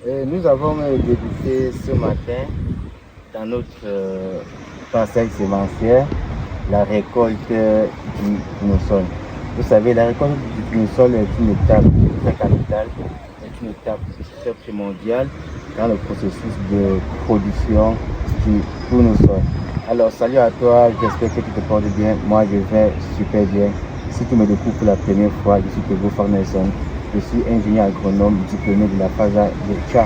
Nous avons débuté ce matin dans notre parcelle sémencière la récolte du tournesol. Vous savez, la récolte du tournesol est une étape très capitale, est une étape très primordiale dans le processus de production du tournesol. Alors, salut à toi, j'espère que tu te portes bien. Moi, je vais super bien. Si tu me découvres pour la première fois, je suis Tego Farnelson. Je suis ingénieur agronome diplômé de la FASA de Chang.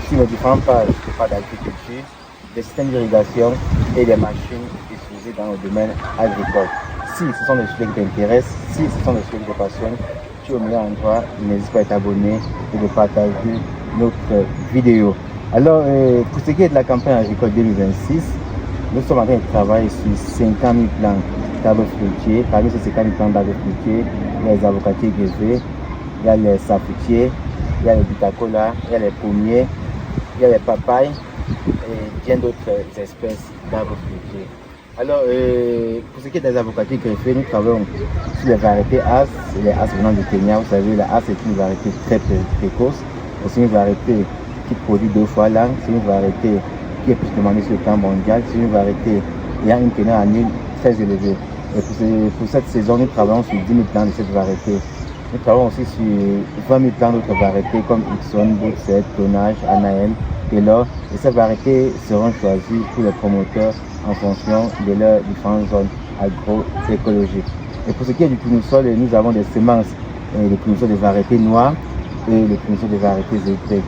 Sur les différentes pages, je parle d'agriculture, des systèmes d'irrigation et des machines utilisées dans le domaine agricole. Si ce sont des sujets qui t'intéressent, si ce sont des sujets qui te passionnent, tu es au meilleur endroit. N'hésite pas à t'abonner et de partager notre vidéo. Alors, pour ce qui est de la campagne agricole 2026, nous sommes en train de travailler sur 50 000 plants d'arbres fruitiers. Parmi ces 50 000 plants d'arbres fruitiers, il y a les avocatiers greffés, il y a les safoutiers, il y a les butacola, il y a les pommiers, il y a les papayes et bien d'autres espèces d'arbres fruitiers. Alors, pour ce qui est des avocatiers greffés, nous travaillons sur les variétés As, les As venant du Kenya. Vous savez, la As est une variété très précoce. C'est une variété qui produit 2 fois l'an. C'est une variété qui est plus demandée sur le plan mondial. C'est une variété ayant une teneur annuelle très élevée. Et pour cette saison, nous travaillons sur 10 000 plants de cette variété. Nous travaillons aussi sur 20 000 plants d'autres variétés comme Ixon, Brookset, Tonnage, Anahem, Taylor. Et ces variétés seront choisies pour les promoteurs en fonction de leurs différentes zones agroécologiques. Et pour ce qui est du tournesol, nous avons des semences, le tournesol des variétés noires et le tournesol des variétés zébrées.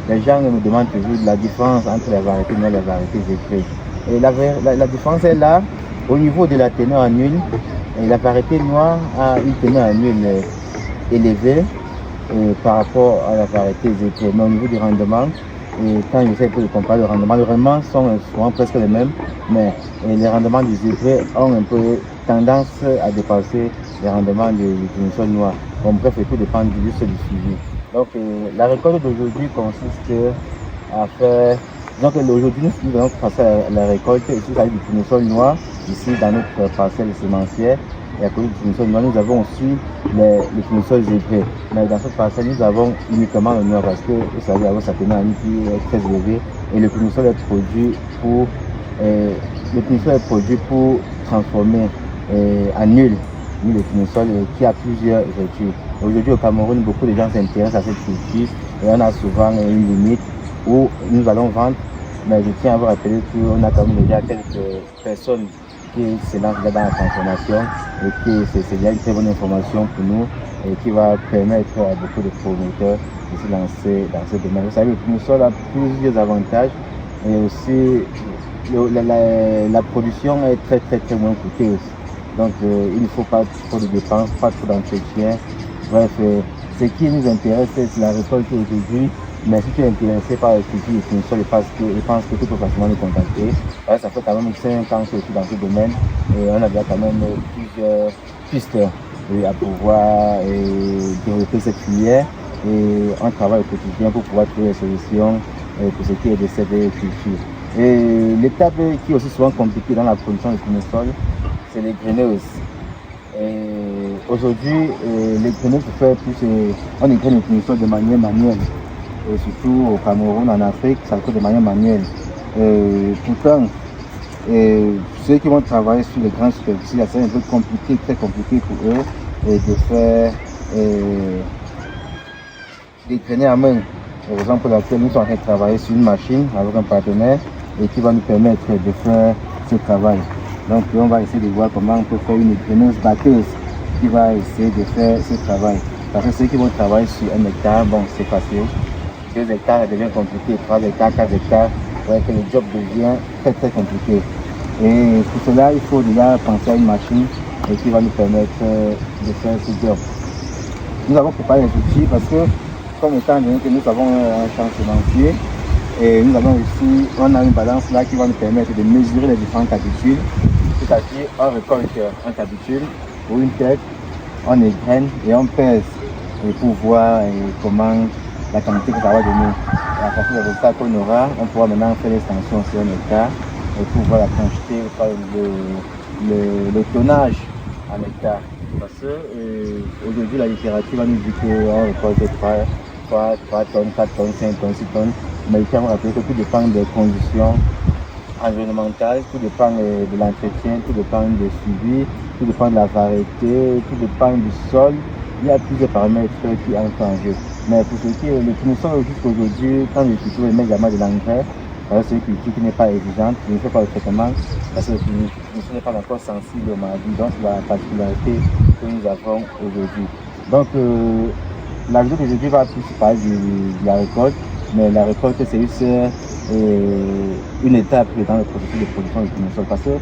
Les gens me demandent toujours la différence entre les variétés noires et les variétés zébrées. Et la différence est là, au niveau de la teneur en huile. La variété noire a une teneur en huile élevée par rapport à la variété zébrée. Mais au niveau du rendement, quand j'essaie de comparer les rendements sont souvent presque les mêmes, mais les rendements du zébré ont un peu tendance à dépasser les rendements du tournesol noir. Bon, bref, tout dépend juste du suivi. Donc, la récolte d'aujourd'hui consiste à faire. Donc, aujourd'hui, nous allons passer à la récolte ici avec du tournesol noir, ici dans notre parcelle sémencière. Et à côté du tournesol noir, nous avons aussi le tournesol zébré. Mais dans cette parcelle, nous avons uniquement le noir parce que vous savez, avoir sa teneur en qui est très élevée. Et le tournesol est produit pour transformer en huile de tournesol qui a plusieurs vertus. Aujourd'hui au Cameroun, beaucoup de gens s'intéressent à cette culture et on a souvent une limite où nous allons vendre. Mais je tiens à vous rappeler qu'on a quand même déjà quelques personnes qui se lancent dans la transformation et que c'est déjà une très bonne information pour nous et qui va permettre à beaucoup de promoteurs de se lancer dans ce domaine. Vous savez, le tournesol a plusieurs avantages et aussi la production est très moins coûteuse. Donc il ne faut pas trop de dépenses, pas trop d'entretien. Bref, ce qui nous intéresse, c'est la récolte aujourd'hui. Mais si tu es intéressé par la culture du tournesol, je pense que tu peux facilement nous contacter. Ouais, ça fait quand même 5 ans que je suis dans ce domaine et on a déjà quand même plusieurs pistes à pouvoir développer cette filière. Et on travaille au quotidien pour pouvoir trouver des solutions pour ce qui est de cette culture. Et l'étape qui est aussi souvent compliquée dans la production du tournesol, c'est les graineuses. Aujourd'hui, les graineuses se fait plus, on égraine le tournesol de manière manuelle. Et surtout au Cameroun, en Afrique, ça se fait de manière manuelle. Pourtant, ceux qui vont travailler sur les grandes superficies, c'est un peu compliqué, très compliqué pour eux de faire des grainer à main. C'est la raison pour laquelle nous sommes en train de travailler sur une machine avec un partenaire et qui va nous permettre de faire ce travail. Donc on va essayer de voir comment on peut faire une graineuse batteuse qui va essayer de faire ce travail. Parce que ceux qui vont travailler sur 1 hectare, bon c'est facile. 2 hectares, ça devient compliqué. 3 hectares, 4 hectares, vous voyez que le job devient très compliqué. Et pour cela, il faut déjà penser à une machine qui va nous permettre de faire ce job. Nous avons préparé les outils parce que, comme étant donné que nous avons un champ sémencier, et nous avons aussi, on a une balance là qui va nous permettre de mesurer les différentes capitules. C'est-à-dire, on récolte un capitule ou une tête, on égraine et on pèse pour voir comment la quantité que ça va donner. Et à partir des résultats qu'on aura, on pourra maintenant faire l'extension sur 1 hectare et pour voir la quantité, le tonnage en hectare. Parce que aujourd'hui, la littérature va nous dire qu'on récolte 3 tonnes, 4 tonnes, 5 tonnes, 6 tonnes. Mais il faut rappeler que tout dépend des conditions environnementales, tout dépend de l'entretien, tout dépend du suivi, tout dépend de la variété, tout dépend du sol. Il y a plusieurs paramètres qui entrent en jeu. Mais pour ce qui est le tournesol jusqu'aujourd'hui, quand les cultures émettent également de l'engrais, c'est une culture qui n'est pas exigeante, qui ne fait pas le traitement, parce que le tournesol n'est pas encore sensible aux maladies. Donc c'est la particularité que nous avons aujourd'hui. Donc la vidéo d'aujourd'hui va plus parler de la récolte, mais la récolte c'est juste une étape dans le processus de production du tournesol, parce que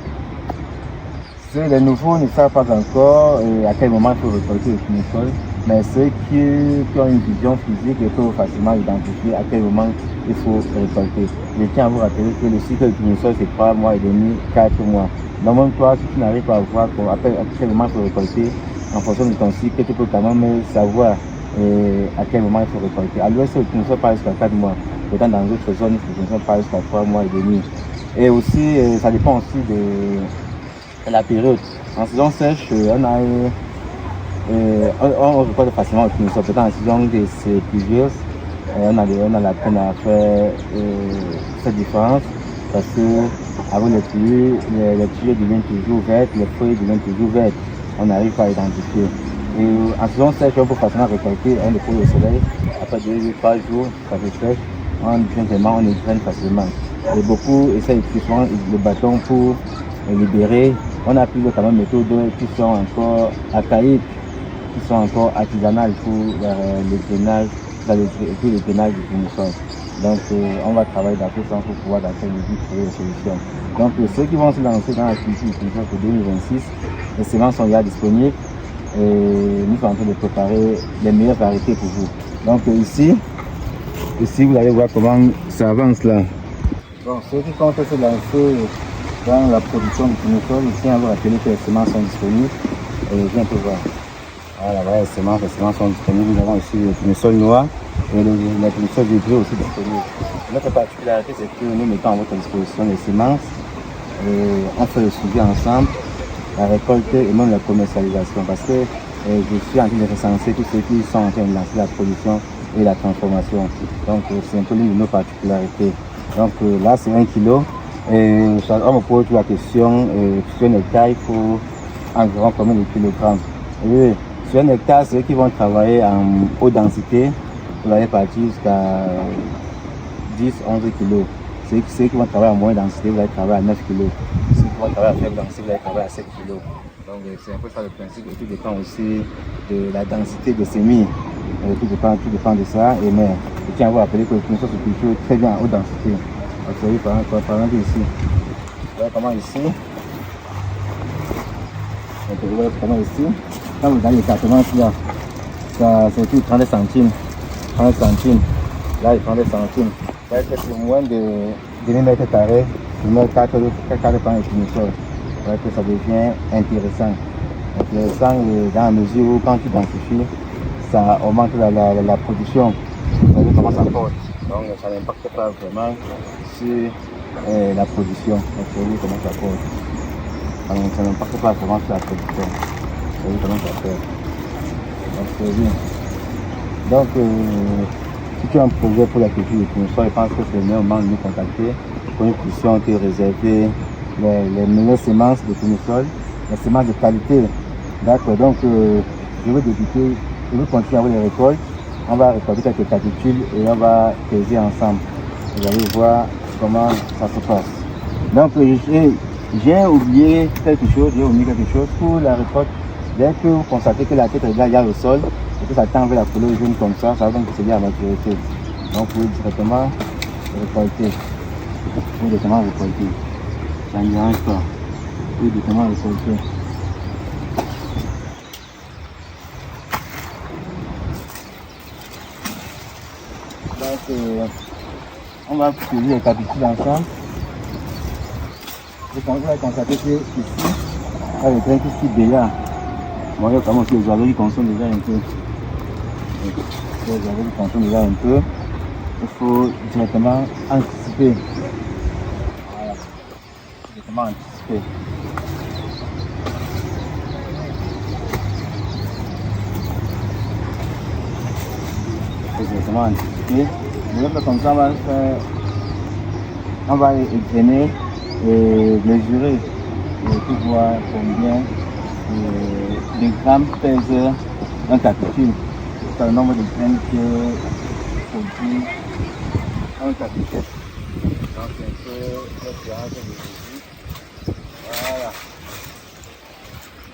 les nouveaux ne savent pas encore à quel moment il faut récolter le tournesol, mais ceux qui ont une vision physique peuvent facilement identifier à quel moment il faut récolter. Je tiens à vous rappeler que le cycle du tournesol c'est 3 mois et demi, 4 mois. Donc même toi, si tu n'arrives pas à voir à quel moment il faut récolter, en fonction de ton cycle, tu peux quand même savoir à quel moment il faut récolter. À l'ouest, le tournesol part jusqu'à 4 mois. Pourtant, dans d'autres zones, le tournesol part jusqu'à 3 mois et demi. Et aussi, ça dépend aussi de la période. En saison sèche, on récolte facilement le tournesol. Pourtant, en saison pluvieuse, on a la peine à faire cette différence, parce que avec les pluies, les tuyaux deviennent toujours vertes, les feuilles deviennent toujours vertes. On n'arrive pas à identifier. Et en saison sèche, on peut facilement récolter un dépôt au soleil. Après 2-3 jours, ça fait sèche. On égrène facilement. Et beaucoup essaient souvent le bâton pour libérer. On a plusieurs quand même méthodes qui sont encore archaïques, qui sont encore artisanales pour l'égrainage du tournesol. Donc on va travailler dans ce sens pour pouvoir dans cette musique trouver des solutions. Donc ceux qui vont se lancer dans la culture du tournesol pour 2026, les semences sont déjà disponibles et nous sommes en train de préparer les meilleures variétés pour vous. Donc ici vous allez voir comment ça avance là. Donc ceux qui comptent se lancer dans la production du tournesol, ici on va rappeler que les semences sont disponibles. Et viens un peu voir. Voilà, les semences sont disponibles. Nous avons ici le tournesol noir et le tournesol vibré aussi disponible. Notre particularité, c'est que nous mettons à votre disposition les semences. Et on fait le suivi ensemble, la récolte et même la commercialisation. Parce que je suis en train de recenser tous ceux qui sont en train de lancer la production et la transformation. Donc c'est un peu l'une de nos particularités. Donc là c'est 1 kg. Et on me pose la question, sur un hectare il faut environ combien de kilogrammes. Et sur un hectare, ceux qui vont travailler en haute densité, vous allez partir jusqu'à 10-11 kg. Ceux qui vont travailler en moyenne densité, vous allez travailler à 9 kg. Ceux qui vont travailler à faible densité, vous allez travailler à 7 kg. Donc c'est un peu ça le principe, et tout dépend aussi de la densité des semis. Tout dépend de ça. Et mais je tiens à vous rappeler que le tournesol se cultive très bien en haute densité. Vous voyez par exemple ici. Vous voyez comment ici. Vous voyez comment ici. Quand vous regardez les cartons là, ça c'est tout 30 centimes. 30 centimes. Là il prend des centimes. Là c'est moins de 20 mètres carrés. Je mets 4 plans de tournesol. Vous voyez que ça devient intéressant. Dans la mesure où quand tu densifies, ça augmente la production. Vous voyez comment ça porte. Donc ça n'impacte pas vraiment sur la production. Vous voyez comment ça porte. Donc ça n'impacte pas vraiment sur la production. Vous voyez comment ça porte. Donc c'est bien. Donc si tu as un projet pour la culture du tournesol, je pense que c'est le meilleur moment de nous contacter pour une puissions te réserver les meilleures semences de tournesol, les semences de qualité. D'accord, donc je vais débuter, je vais continuer avec les récoltes. On va récolter quelques capitules et on va peser ensemble. Vous allez voir comment ça se passe. Donc j'ai oublié quelque chose, pour la récolte. Dès que vous constatez que la tête est déjà au sol et que ça tend vers la couleur jaune comme ça veut dire que c'est bien à maturité. Donc vous pouvez directement récolter. Ça ne dérange pas. Vous pouvez directement récolter. Donc on va peser les capitules ensemble. Vous allez constater que ici, il y a le grain qui se déjà. Bon, il y a vraiment aussi les oiseaux qui consomment déjà un peu. Les oiseaux qui consomment déjà un peu. Il faut directement anticiper. Voilà. Directement anticiper. exactement anticiper. Comme ça, on va égrener et mesurer pour voir combien de grammes pèse un capsule. C'est le nombre de graines que produit un capsule. Donc c'est un peu l'espérance de mesure. Voilà.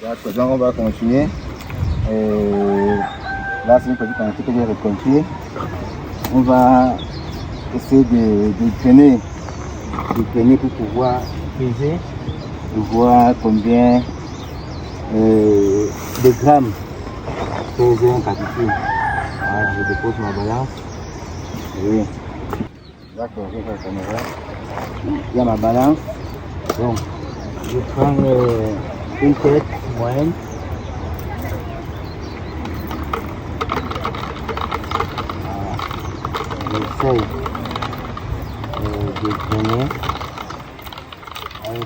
D'accord, donc on va continuer. Là, c'est une petite quantité que je vais reconstruire. On va essayer de grainer pour pouvoir peser, pour voir combien de grammes pèse un capsule. Voilà, je dépose ma balance. Oui. D'accord, je vais faire comme ça. Il y a ma balance. Donc, je prends une tête moyenne. J'essaye de grainer.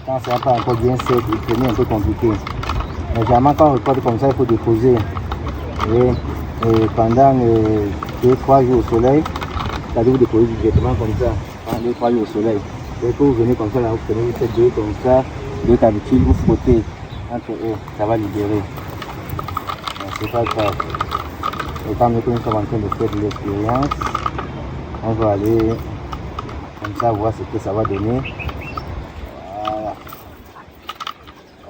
Quand ça n'est pas encore bien sec, de grainer un peu compliqué. Mais généralement, quand on récolte comme ça, il faut déposer. Et pendant 2-3 jours au soleil, c'est-à-dire vous déposez directement comme ça, 2-3 jours au soleil. Dès que vous venez comme ça, là, vous prenez, vous faites deux comme ça, deux capsules, vous frottez entre eux, ça va libérer. C'est pas grave. Et quand nous sommes en train de faire de l'expérience, on va aller comme ça voir ce que ça va donner. Voilà.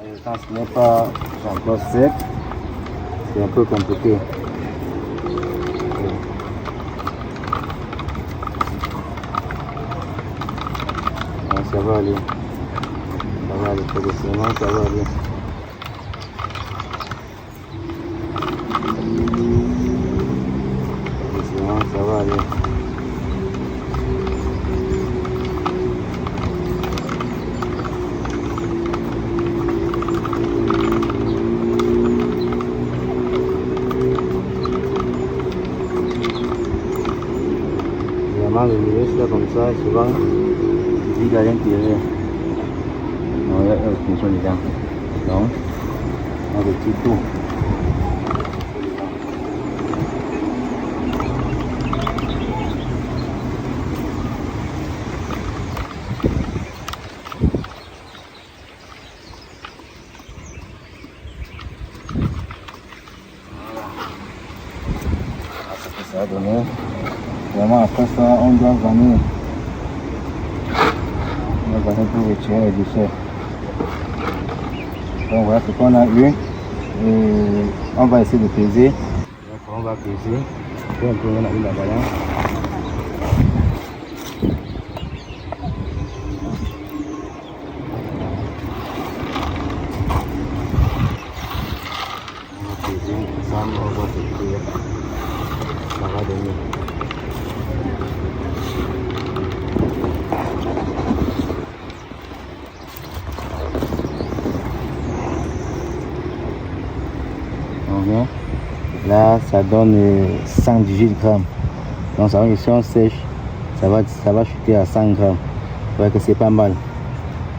Et quand ce n'est pas encore sec, c'est un peu compliqué. Ça va aller. Ça va aller progressivement, ça va aller. Progressivement, ça va aller. Vraiment, le milieu, c'est là comme ça, souvent. Il a l'intérieur. Non, il y a une fonction dedans. Donc, on retire tout. Voilà. Ce que ça va donner. Vraiment, après ça, on doit vanner. On va pour retirer les déchets. Donc voilà ce qu'on a eu. Et on va essayer de peser. Donc on va peser. Donc on a eu la balance. On va peser ensemble, on va voir ce que ça va donner. Là, ça donne 118 grammes. Donc, ça va, si on sèche, ça va chuter à 100 grammes. Vous voyez que c'est pas mal.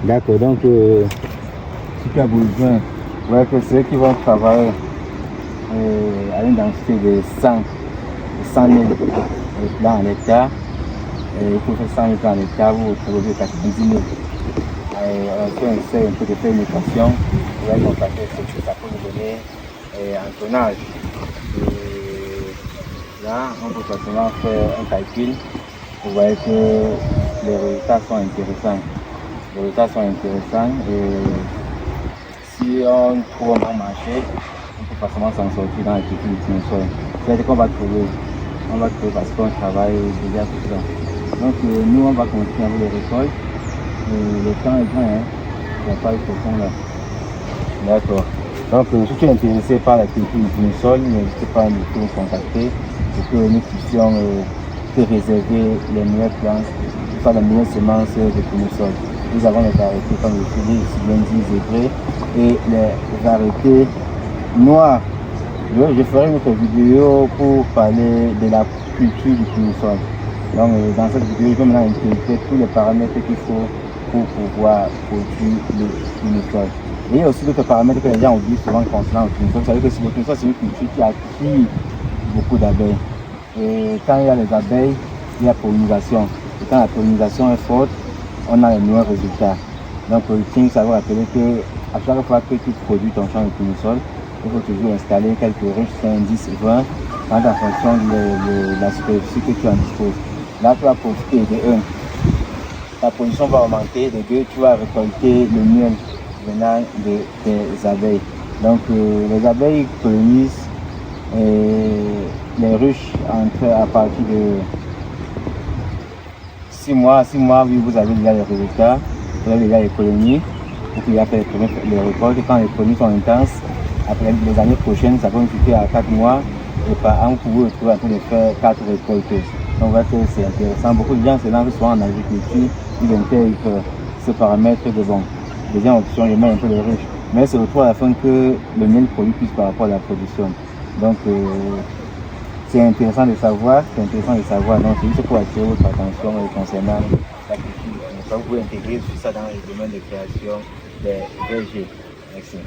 D'accord, donc, si tu as besoin, vous voyez que ceux qui vont travailler à une densité de 100 000 plants en hectare, il faut faire 100 000 plants en hectare, vous retrouvez 90 000. On essaie un peu de faire une équation, vous voyez constater ce que ça peut nous donner en tonnage. Et là, on peut facilement faire un calcul. Vous voyez que les résultats sont intéressants. Les résultats sont intéressants et si on trouve un bon marché, on peut facilement s'en sortir dans l'agriculture du sol. C'est-à-dire qu'on va trouver. On va trouver parce qu'on travaille déjà tout ça. Donc nous, on va continuer avec les récoltes. Le temps est grand, hein. Il n'y a pas eu de là. D'accord. Donc, si tu es intéressé par la culture du tournesol, n'hésitez pas à nous contacter pour que nous puissions te réserver les meilleures plantes, faire les meilleures semences de tournesol. Nous avons les variétés, comme je l'ai ici bien dit, zébrées et les variétés noires. Je ferai une autre vidéo pour parler de la culture du tournesol. Donc, dans cette vidéo, je vais maintenant intégrer tous les paramètres qu'il faut pour pouvoir produire le tournesol. Et il y a aussi d'autres paramètres que les gens oublient souvent concernant le tournesol. Vous savez que le tournesol, c'est une culture qui attire beaucoup d'abeilles. Et quand il y a les abeilles, il y a pollinisation. Et quand la pollinisation est forte, on a les meilleurs résultats. Donc il tient à vous rappeler que à chaque fois que tu produis ton champ de tournesol, il faut toujours installer quelques ruches 5, 10, 20, en fonction de la superficie que tu en disposes. Là, tu vas profiter de 1. Ta production va augmenter, de 2, tu vas récolter le miel venant des abeilles. Donc les abeilles colonisent les ruches à partir de 6 mois. 6 mois, vous avez déjà les résultats, vous avez déjà les colonies, pour qu'il y ait les récoltes. Quand les colonies sont intenses, après les années prochaines, ça peut chuter à 4 mois. Et par an, vous vous retrouvez en train de faire 4 récoltes. Donc, on voit que c'est intéressant. Beaucoup de gens se lancent souvent en agriculture, ils intègrent ce paramètre de bon. Deuxième option, ils mettent un peu de ruches. Mais c'est le tour à la fin que le miel produit plus par rapport à la production. Donc, c'est intéressant de savoir, Donc, c'est juste pour attirer votre attention concernant l'agriculture. Vous pouvez intégrer tout ça dans les domaines de création des vergers. Merci.